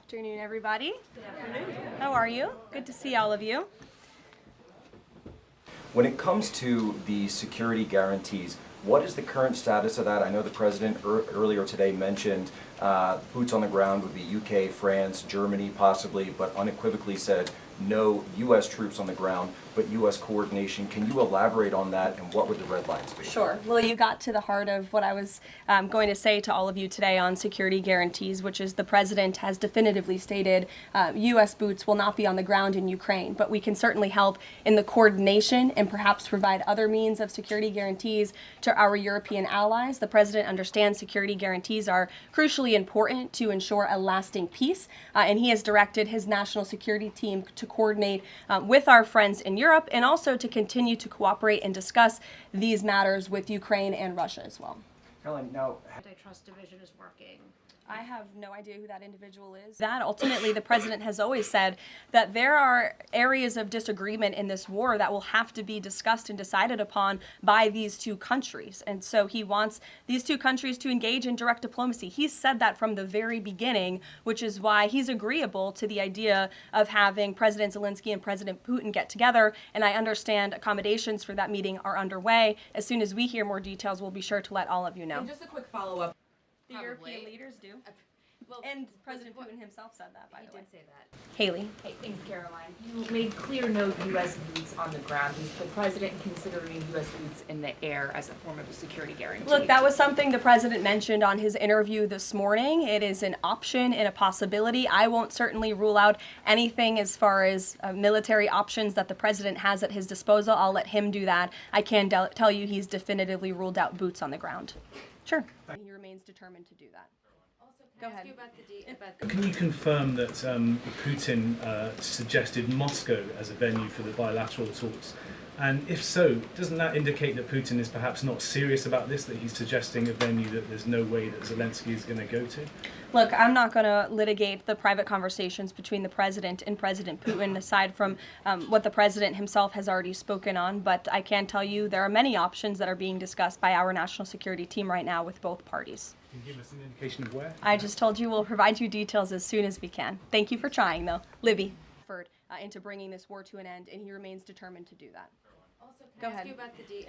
afternoon, everybody. Good afternoon. How are you? Good to see all of you. When it comes to the security guarantees, what is the current status of that? I know the President earlier today mentioned boots on the ground would be UK, France, Germany possibly, but unequivocally said no U.S. troops on the ground, but U.S. coordination. Can you elaborate on that, and what would the red lines be? Sure. Well, you got to the heart of what I was going to say to all of you today on security guarantees, which is the President has definitively stated U.S. boots will not be on the ground in Ukraine, but we can certainly help in the coordination and perhaps provide other means of security guarantees to our European allies. The President understands security guarantees are crucially important to ensure a lasting peace, and he has directed his national security team to coordinate with our friends in Europe and also to continue to cooperate and discuss these matters with Ukraine and Russia as well. Karoline, now, Antitrust division is working. I have no idea who that individual is. That ultimately the President has always said that there are areas of disagreement in this war that will have to be discussed and decided upon by these two countries. And so he wants these two countries to engage in direct diplomacy. He's said that from the very beginning, which is why he's agreeable to the idea of having President Zelensky and President Putin get together. And I understand accommodations for that meeting are underway. As soon as we hear more details, we'll be sure to let all of you know. And just a quick follow-up. The Probably. European leaders do. Well, And President Putin himself said that, by he the way. did say that. Haley. Hey, thanks, Caroline. You made clear no U.S. boots on the ground. Is the President considering U.S. boots in the air as a form of a security guarantee? Look, that was something the President mentioned on his interview this morning. It is an option and a possibility. I won't certainly rule out anything as far as military options that the President has at his disposal. I'll let him do that. I can tell you he's definitively ruled out boots on the ground. Sure. He remains determined to do that. Go ahead. Can you confirm that Putin suggested Moscow as a venue for the bilateral talks? And if so, doesn't that indicate that Putin is perhaps not serious about this, that he's suggesting a venue that there's no way that Zelensky is going to go to? Look, I'm not going to litigate the private conversations between the President and President Putin, aside from what the President himself has already spoken on. But I can tell you there are many options that are being discussed by our national security team right now with both parties. Can you give us an indication of where? I just told you we'll provide you details as soon as we can. Thank you for trying, though. Libby. Into bringing this war to an end, and he remains determined to do that. Also, Go can I ask ahead. you about the